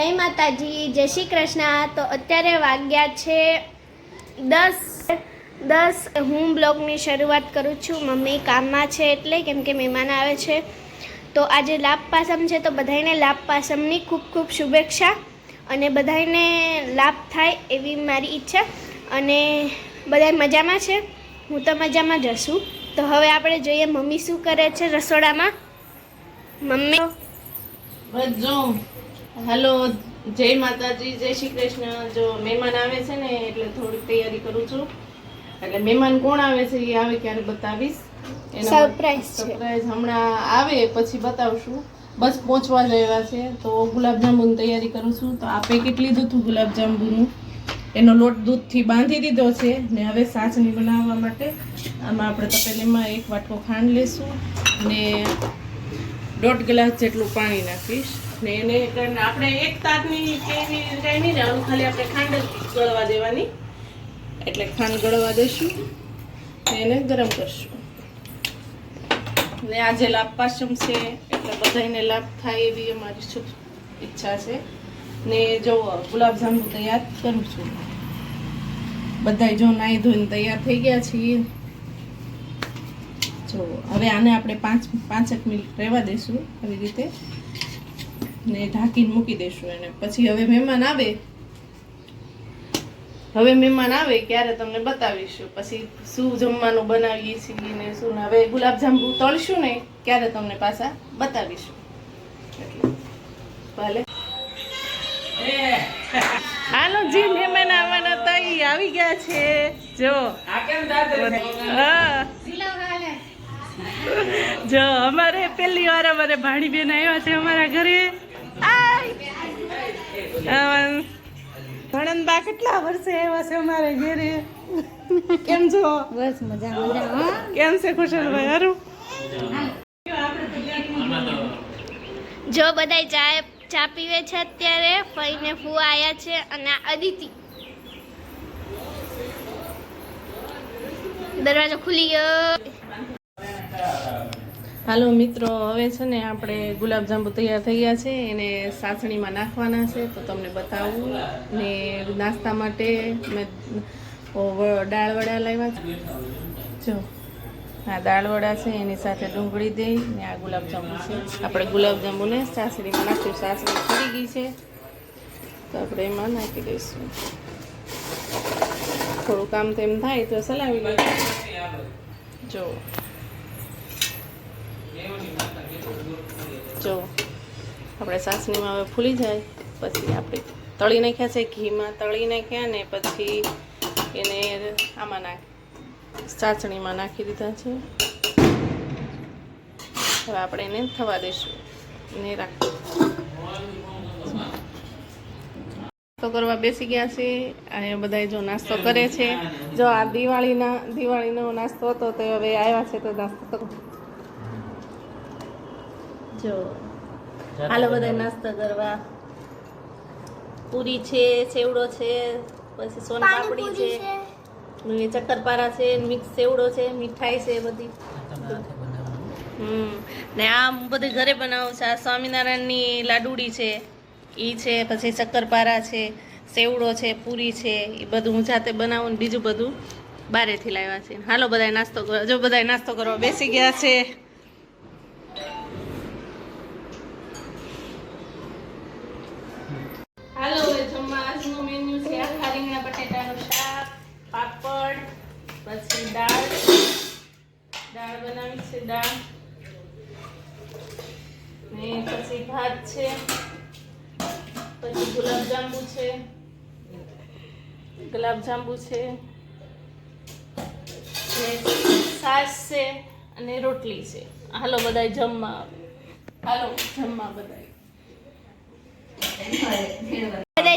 જય માતાજી, જય શ્રી કૃષ્ણ। તો અત્યારે વાગ્યા છે 10। હું બ્લોગની શરૂઆત કરું છું। મમ્મી કામમાં છે એટલે, કેમ કે મહેમાન આવે છે। તો આજે લાભ પાસમ છે, તો બધાને લાભ પાસમની ખૂબ ખૂબ શુભેચ્છા અને બધાને લાભ થાય એવી મારી ઈચ્છા। અને બધા મજામાં છે, હું તો મજામાં જ છું। તો હવે આપણે જોઈએ મમ્મી શું કરે છે રસોડામાં। મમ્મી જો હેલો, જય માતાજી, જય શ્રી કૃષ્ણ। જો મહેમાન આવે છે ને એટલે થોડીક તૈયારી કરું છું। એટલે મહેમાન કોણ આવે છે એ આવે ક્યારે બતાવીશ। સરપ્રાઈઝ હમણાં આવે પછી બતાવશું। બસ પહોંચવા જ આવ્યા છે તો ગુલાબજાંબુની તૈયારી કરું છું। તો આ પેકેટ લીધું હતું ગુલાબજાંબુનું, એનો લોટ દૂધથી બાંધી દીધો છે ને હવે સાચણી બનાવવા માટે આમાં આપણે તપેલીમાં 1 વાટકો ખાંડ લેશું ને 1.5 ગ્લાસ જેટલું પાણી નાખીશ ને એને આપણે એક તારની કેવી કાંઈ નહીં લેવાનું, ખાલી આપણે ખાંડ જ ગળવા દેવાની। એટલે ખાંડ ગળવા દઈશું ને એને ગરમ કરશું। ને આજે લાભ પાચમ છે એટલે બધાને લાભ થાય એવી અમારી શુભ ઈચ્છા છે। ને જો ગુલાબજાંબુ તૈયાર કરું છું। બધાય જો નાહી ધોઈને તૈયાર થઈ ગયા છીએ। જો હવે આને આપણે 5 મિનિટ રહેવા દઈશું આવી રીતે ને ઢાંકીને મૂકી દઈશું એને। પછી હવે મહેમાન આવે ક્યારે તમને બતાવીશું પછી શું જમવાનું બનાવીએ છીએ ને શું। હવે ગુલાબજાંબુ તળશું ને ક્યારે તમને પાછા બતાવીશું। ભલે હાલો, જે મહેમાન આવવાના હતા એ આવી ગયા છે। જો હા, જો અમારે પહેલી વાર અમારે ભાણીબેન આવ્યા છે અમારા ઘરે। ભણનબા કેટલા વર્ષે આવ્યા છે અમારા ઘરે। કેમ છો? બસ મજા। કેમ છે કુશલભાઈ? હારું? જો બધાય ચા પીવે છે અત્યારે। ફઈને ફુવા આયા છે અને અદિતિ દરવાજો ખુલી ગયો। હાલો મિત્રો, હવે છે ને આપણે ગુલાબજાંબુ તૈયાર થઈ ગયા છે, એને સાસણીમાં નાખવાના છે તો તમને બતાવું। ને નાસ્તા માટે મેં દાળ વડા લાવ્યા છે। જો આ દાળ વડા છે, એની સાથે ડુંગળી દઈ ને આ ગુલાબજાંબુ છે। આપણે ગુલાબજાંબુને સાસણીમાં નાખ્યું। સાસણી ખુલી ગઈ છે તો આપણે એમાં નાખી દઈશું। થોડું કામ તેમ થાય તો સલાવી લઈશું। જો આપણે સાસણીમાં હવે ફૂલી જાય પછી આપણે તળી નાખ્યા છે, ઘીમાં તળી નાખ્યા ને પછી એને આમાં ચાસણીમાં નાખી દીધા છે। હવે આપણે એને થવા દઈશું ને નાસ્તો કરવા બેસી ગયા છે અને બધા જો નાસ્તો કરે છે। જો આ દિવાળીનો નાસ્તો હતો તો હવે આવ્યા છે તો નાસ્તો કરો। જો હાલો બધા નાસ્તો કરવા। પૂરી છે, સેવડો છે, પછી સોન પાપડી છે, ચક્કરપારા છે, મિક્સ સેવડો છે, મીઠાઈ છે બધી। ને આ બધે ઘરે બનાવું છે। આ સ્વામિનારાયણની લાડુડી છે ઈ છે, પછી ચક્કરપારા છે, સેવડો છે, પૂરી છે, એ બધું હું જાતે બનાવું ને બીજું બધું બારેથી લાવ્યા છે। હાલો બધા નાસ્તો કરવા। જો બધા નાસ્તો કરવા બેસી ગયા છે। હાલો, હવે જમવા આજનું મેન્યુ છે આખા રીંગણા બટેટાનું શાક, પાપડ, પછી દાળ બનાવી છે, દાળ ને પછી ભાત છે, પછી ગુલાબજાંબુ છે ને છાશ છે અને રોટલી છે। હાલો બધા જમવા, બધા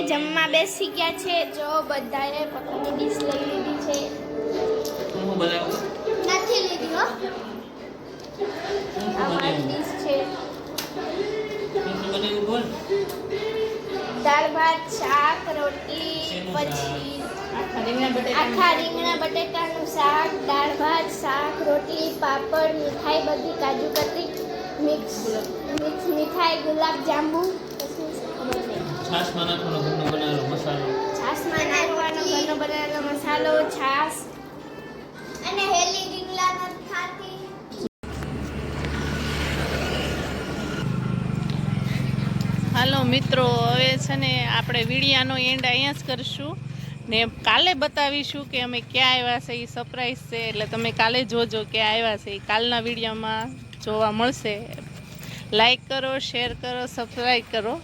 જમવા બેસી ગયા છે। જો બધાએ પોતાની ડીશ લઈ લીધી છે। નથી લીધી હો, આ મારી ડીશ છે। દાળ ભાત, શાક, રોટલી, પછી આખા રીંગણા બટેટાનું શાક, દાળ ભાત, શાક, રોટલી, પાપડ, મીઠાઈ બધી કાજુ કતરી, મિક્સ મીઠાઈ, ગુલાબ જાંબુ, પછી છાશમાં નાખવાનો ઘરનો બનાવેલો મસાલો. છાશમાં નાખવાનો ઘરનો બનાવેલો મસાલો, છાશ અને હેલી ઢીંગલા નથી ખાતી. હાલો મિત્રો, હવે છે ને આપણે વિડીયાનો એન્ડ અહીંયા જ કરશું ને કાલે બતાવીશું કે અમે ક્યાં આવ્યા છે. એ સરપ્રાઈઝ છે એટલે તમે કાલે જોજો ક્યાં આવ્યા છે. એ કાલના વિડીયોમાં જોવા મળશે. લાઈક કરો, શેર કરો, સબસ્ક્રાઈબ કરો.